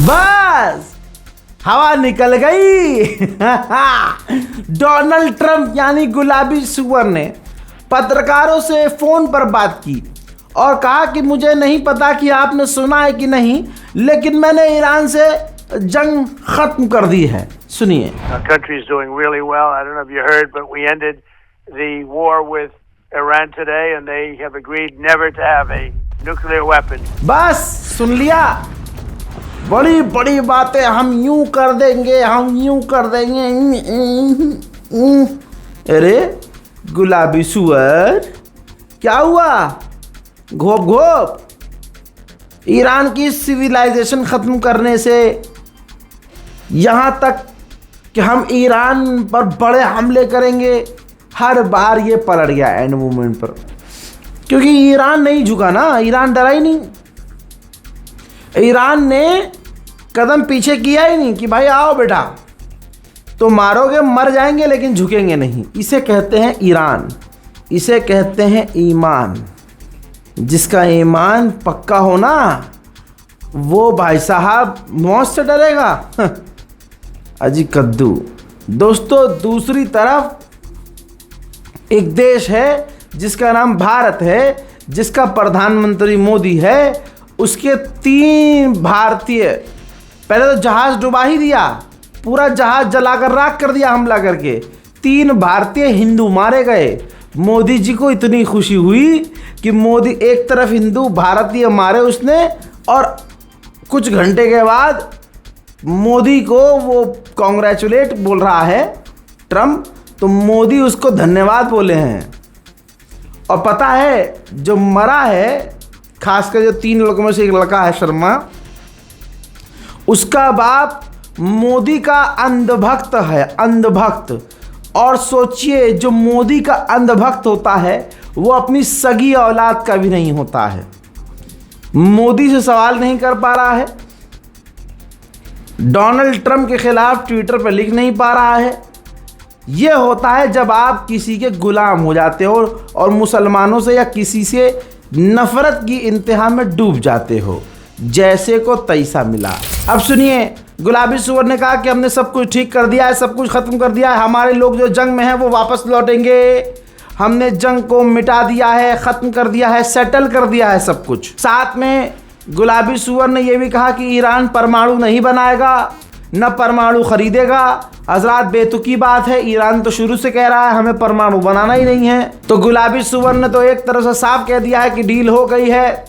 बस हवा निकल गई। डोनाल्ड ट्रंप यानी गुलाबी सुअर ने पत्रकारों से फोन पर बात की और कहा कि मुझे नहीं पता कि आपने सुना है कि नहीं, लेकिन मैंने ईरान से जंग खत्म कर दी है। सुनिए। Our country is doing really well. I don't know if you heard, but we ended the war with Iran today, and they have agreed never to have a nuclear weapon. बस सुन लिया, बड़ी बड़ी बातें हम यूं कर देंगे, हम यूं कर देंगे। अरे गुलाबी सुअर, क्या हुआ? घोप घोप। ईरान की सिविलाइजेशन खत्म करने से यहाँ तक कि हम ईरान पर बड़े हमले करेंगे, हर बार ये पलट गया एंड मोमेंट पर, क्योंकि ईरान नहीं झुका ना, ईरान डरा ही नहीं। ईरान ने कदम पीछे किया ही नहीं कि भाई आओ बेटा, तो मारोगे मर जाएंगे लेकिन झुकेंगे नहीं। इसे कहते हैं ईरान, इसे कहते हैं ईमान। जिसका ईमान पक्का हो ना, वो भाई साहब मौत से डरेगा। अजी कद्दू। दोस्तों, दूसरी तरफ एक देश है जिसका नाम भारत है, जिसका प्रधानमंत्री मोदी है। उसके 3 भारतीय, पहले तो जहाज डुबा ही दिया, पूरा जहाज जलाकर राख कर दिया हमला करके। 3 भारतीय हिंदू मारे गए। मोदी जी को इतनी खुशी हुई कि मोदी एक तरफ हिंदू भारतीय मारे उसने, और कुछ घंटे के बाद मोदी को वो कॉन्ग्रेचुलेट बोल रहा है ट्रम्प, तो मोदी उसको धन्यवाद बोले हैं। और पता है जो मरा है, खासकर जो 3 लड़कों में से एक लड़का है शर्मा, उसका बाप मोदी का अंधभक्त है, अंधभक्त। और सोचिए, जो मोदी का अंधभक्त होता है वो अपनी सगी औलाद का भी नहीं होता है। मोदी से सवाल नहीं कर पा रहा है, डोनाल्ड ट्रंप के खिलाफ ट्विटर पर लिख नहीं पा रहा है। यह होता है जब आप किसी के गुलाम हो जाते हो और मुसलमानों से या किसी से नफरत की इंतहा में डूब जाते हो, जैसे को तैसा मिला। अब सुनिए, गुलाबी सुअर ने कहा कि हमने सब कुछ ठीक कर दिया है, सब कुछ खत्म कर दिया है, हमारे लोग जो जंग में हैं वो वापस लौटेंगे, हमने जंग को मिटा दिया है, खत्म कर दिया है, सेटल कर दिया है सब कुछ। साथ में गुलाबी सुअर ने यह भी कहा कि ईरान परमाणु नहीं बनाएगा, न परमाणु खरीदेगा। हजरात, बेतुकी बात है, ईरान तो शुरू से कह रहा है हमें परमाणु बनाना ही नहीं है। तो गुलाबी सुअर ने तो एक तरह से साफ कह दिया है कि डील हो गई है।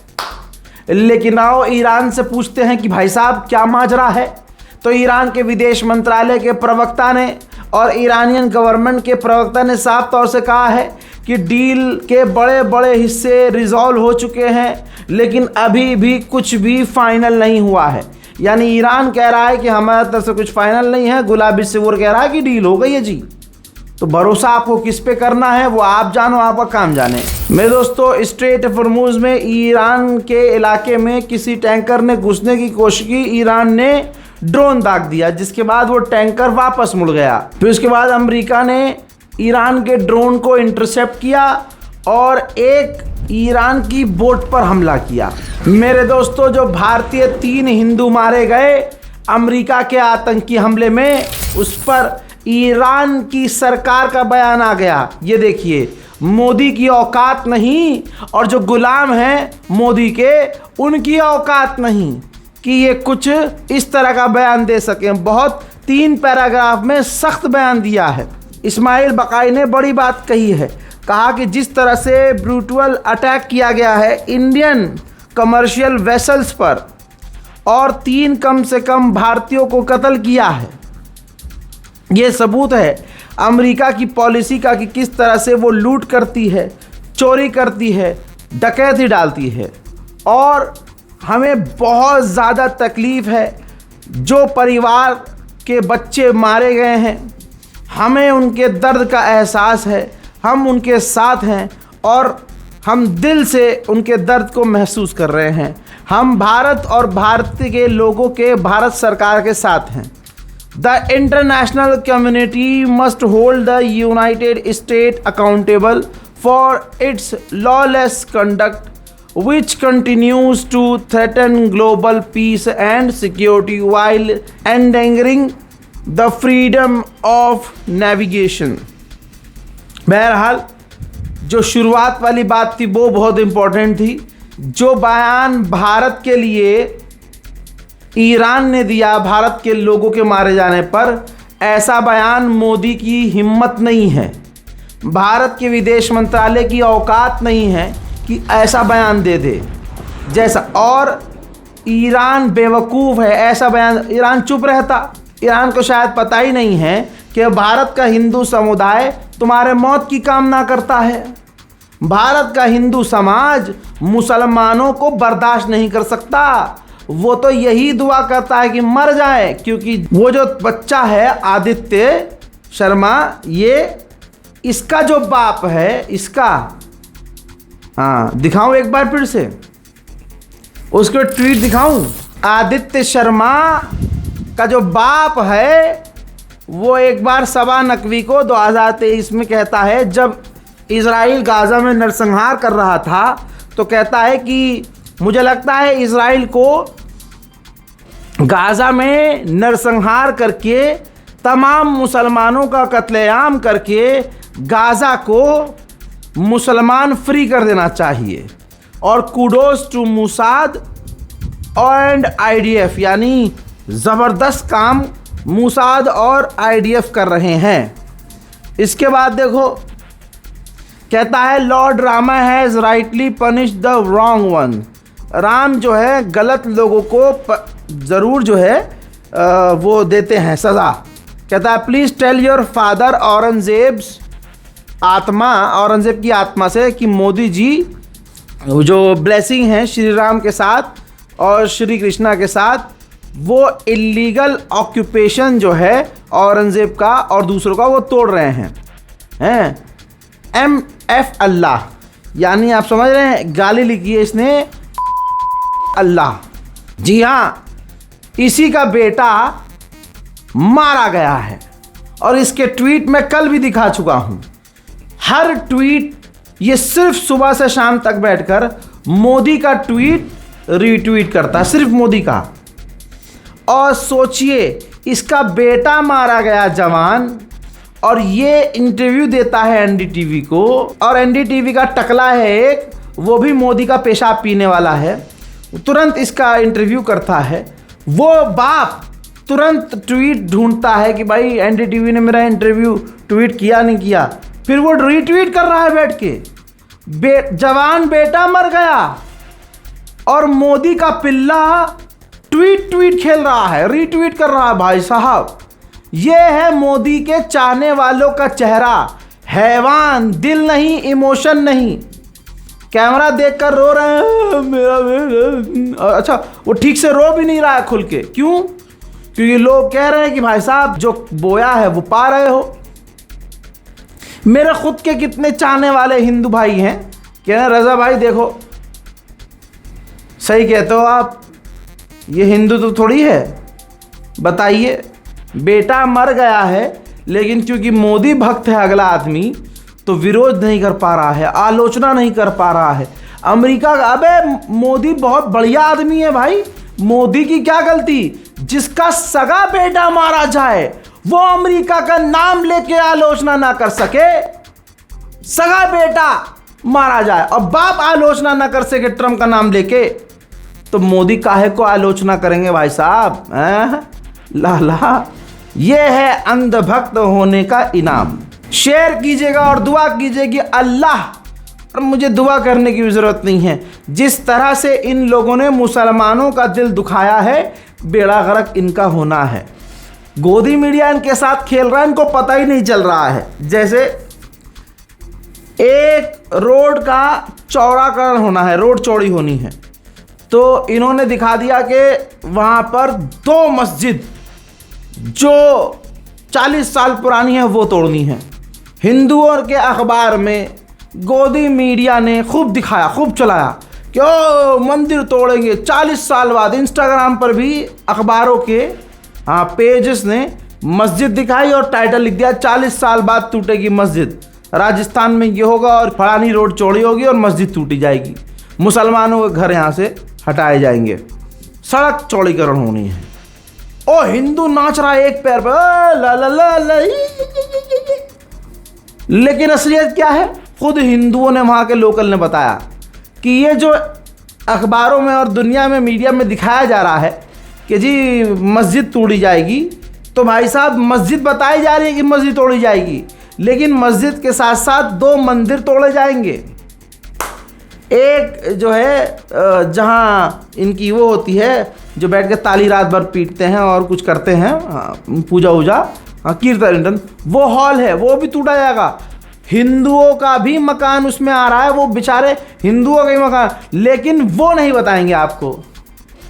लेकिन आओ ईरान से पूछते हैं कि भाई साहब क्या माजरा है। तो ईरान के विदेश मंत्रालय के प्रवक्ता ने और ईरानियन गवर्नमेंट के प्रवक्ता ने साफ तौर से कहा है कि डील के बड़े बड़े हिस्से रिजॉल्व हो चुके हैं, लेकिन अभी भी कुछ भी फाइनल नहीं हुआ है। यानी ईरान कह रहा है कि हमारे तरफ से कुछ फाइनल नहीं है, गुलाबी सुअर कह रहा है कि डील हो गई है जी। तो भरोसा आपको किस पे करना है वो आप जानो, आपका काम जाने। मेरे दोस्तों, स्ट्रेट ऑफ हॉर्मुज़ में ईरान के इलाके में किसी टैंकर ने घुसने की कोशिश की, ईरान ने ड्रोन दाग दिया, जिसके बाद वो टैंकर वापस मुड़ गया। फिर उसके बाद अमेरिका ने ईरान के ड्रोन को इंटरसेप्ट किया और एक ईरान की बोट पर हमला किया। मेरे दोस्तों, जो भारतीय 3 हिंदू मारे गए अमेरिका के आतंकी हमले में, उस पर ईरान की सरकार का बयान आ गया। ये देखिए, मोदी की औकात नहीं, और जो गुलाम हैं मोदी के, उनकी औकात नहीं कि ये कुछ इस तरह का बयान दे सकें। बहुत 3 पैराग्राफ में सख्त बयान दिया है। इस्माइल बकाई ने बड़ी बात कही है, कहा कि जिस तरह से ब्रूटल अटैक किया गया है इंडियन कमर्शियल वेसल्स पर और 3 कम से कम भारतीयों को कत्ल किया है, ये सबूत है अमेरिका की पॉलिसी का कि किस तरह से वो लूट करती है, चोरी करती है, डकैती डालती है। और हमें बहुत ज़्यादा तकलीफ़ है जो परिवार के बच्चे मारे गए हैं, हमें उनके दर्द का एहसास है, हम उनके साथ हैं और हम दिल से उनके दर्द को महसूस कर रहे हैं। हम भारत और भारत के लोगों के, भारत सरकार के साथ हैं। The international community must hold the United States accountable for its lawless conduct which continues to threaten global peace and security while endangering the freedom of navigation। बहरहाल जो शुरुआत वाली बात थी वो बहुत इम्पोर्टेंट थी। जो बयान भारत के लिए ईरान ने दिया भारत के लोगों के मारे जाने पर, ऐसा बयान मोदी की हिम्मत नहीं है, भारत के विदेश मंत्रालय की औकात नहीं है कि ऐसा बयान दे दे जैसा। और ईरान बेवकूफ़ है, ऐसा बयान ईरान चुप रहता। ईरान को शायद पता ही नहीं है कि भारत का हिंदू समुदाय तुम्हारे मौत की कामना करता है। भारत का हिंदू समाज मुसलमानों को बर्दाश्त नहीं कर सकता। वो तो यही दुआ करता है कि मर जाए, क्योंकि वो जो बच्चा है आदित्य शर्मा, ये इसका जो बाप है, इसका, हाँ दिखाऊं एक बार फिर से उसको ट्वीट दिखाऊं। आदित्य शर्मा का जो बाप है वो एक बार 7 नकवी को 2023 में कहता है, जब इजराइल गाज़ा में नरसंहार कर रहा था, तो कहता है कि मुझे लगता है इजराइल को गाज़ा में नरसंहार करके तमाम मुसलमानों का कत्लेआम करके गाज़ा को मुसलमान फ्री कर देना चाहिए। और kudos to Mossad and IDF, यानी ज़बरदस्त काम मोसाद और आईडीएफ कर रहे हैं। इसके बाद देखो कहता है, Lord Rama has rightly punish the wrong one. Ram जो है गलत लोगों को ज़रूर जो है वो देते हैं सज़ा। कहता है, प्लीज़ टेल योर फादर औरंगज़ेब्स आत्मा, औरंगज़ेब की आत्मा से कि मोदी जी जो ब्लेसिंग है श्री राम के साथ और श्री कृष्णा के साथ, वो इलीगल ऑक्यूपेशन जो है औरंगज़ेब का और दूसरों का वो तोड़ रहे हैं। MF अल्लाह, यानी आप समझ रहे हैं गाली लिखी है इसने अल्लाह। जी हाँ, इसी का बेटा मारा गया है और इसके ट्वीट मैं कल भी दिखा चुका हूँ। हर ट्वीट ये सिर्फ सुबह से शाम तक बैठकर मोदी का ट्वीट रीट्वीट करता है, सिर्फ मोदी का। और सोचिए इसका बेटा मारा गया जवान, और ये इंटरव्यू देता है एनडीटीवी को, और एनडीटीवी का टकला है एक, वो भी मोदी का पेशाब पीने वाला है, तुरंत इसका इंटरव्यू करता है। वो बाप तुरंत ट्वीट ढूंढता है कि भाई एनडीटीवी ने मेरा इंटरव्यू ट्वीट किया नहीं किया, फिर वो रीट्वीट कर रहा है बैठ के। जवान बेटा मर गया और मोदी का पिल्ला ट्वीट खेल रहा है, रीट्वीट कर रहा है। भाई साहब, ये है मोदी के चाहने वालों का चेहरा। हैवान, दिल नहीं, इमोशन नहीं। कैमरा देखकर रो रहे हैं मेरा। अच्छा, वो ठीक से रो भी नहीं रहा है खुल के। क्यों? क्योंकि लोग कह रहे हैं कि भाई साहब जो बोया है वो पा रहे हो। मेरे खुद के कितने चाहने वाले हिंदू भाई हैं, कह रहे हैं रज़ा भाई देखो, सही कहते हो आप, ये हिंदू तो थोड़ी है। बताइए, बेटा मर गया है, लेकिन क्योंकि मोदी भक्त है अगला आदमी, तो विरोध नहीं कर पा रहा है, आलोचना नहीं कर पा रहा है। अमेरिका का, अबे मोदी बहुत बढ़िया आदमी है भाई, मोदी की क्या गलती? जिसका सगा बेटा मारा जाए वो अमेरिका का नाम लेके आलोचना ना कर सके। सगा बेटा मारा जाए और बाप आलोचना ना कर सके ट्रंप का नाम लेके, तो मोदी काहे को आलोचना करेंगे भाई साहब? लाला, ये है अंधभक्त होने का इनाम। शेयर कीजिएगा और दुआ कीजिए कि अल्लाह, और मुझे दुआ करने की भी ज़रूरत नहीं है, जिस तरह से इन लोगों ने मुसलमानों का दिल दुखाया है, बेड़ा गर्क इनका होना है। गोदी मीडिया इनके साथ खेल रहा है, इनको पता ही नहीं चल रहा है। जैसे एक रोड का चौड़ाकरण होना है, रोड चौड़ी होनी है, तो इन्होंने दिखा दिया कि वहाँ पर 2 मस्जिद जो 40 साल पुरानी है वो तोड़नी है। हिंदुओं के अखबार में गोदी मीडिया ने खूब दिखाया, खूब चलाया कि ओ मंदिर तोड़ेंगे 40 साल बाद। इंस्टाग्राम पर भी अखबारों के पेजेस ने मस्जिद दिखाई और टाइटल लिख दिया 40 साल बाद टूटेगी मस्जिद, राजस्थान में ये होगा और फलानी रोड चौड़ी होगी और मस्जिद टूटी जाएगी। मुसलमानों के घर यहाँ से हटाए जाएंगे, सड़क चौड़ीकरण होनी है। ओ हिंदू नाच रहा है एक पैर पे, ला ला ला ला, लेकिन असलियत क्या है? खुद हिंदुओं ने, वहाँ के लोकल ने बताया कि ये जो अखबारों में और दुनिया में मीडिया में दिखाया जा रहा है कि जी मस्जिद तोड़ी जाएगी, तो भाई साहब मस्जिद बताई जा रही है कि मस्जिद तोड़ी जाएगी, लेकिन मस्जिद के साथ साथ 2 मंदिर तोड़े जाएंगे। एक जो है जहाँ इनकी वो होती है, जो बैठ के ताली रात भर पीटते हैं और कुछ करते हैं, पूजा वूजा, कीर्तन, वो हॉल है, वो भी टूटा जाएगा। हिंदुओं का भी मकान उसमें आ रहा है, वो बेचारे हिंदुओं का ही मकान, लेकिन वो नहीं बताएंगे आपको।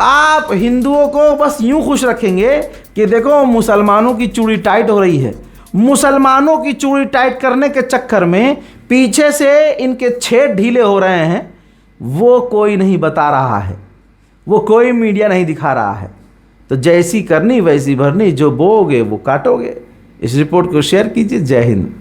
आप हिंदुओं को बस यूं खुश रखेंगे कि देखो मुसलमानों की चूड़ी टाइट हो रही है। मुसलमानों की चूड़ी टाइट करने के चक्कर में पीछे से इनके छेद ढीले हो रहे हैं, वो कोई नहीं बता रहा है, वो कोई मीडिया नहीं दिखा रहा है। तो जैसी करनी वैसी भरनी, जो बोओगे वो काटोगे। इस रिपोर्ट को शेयर कीजिए। जय हिंद।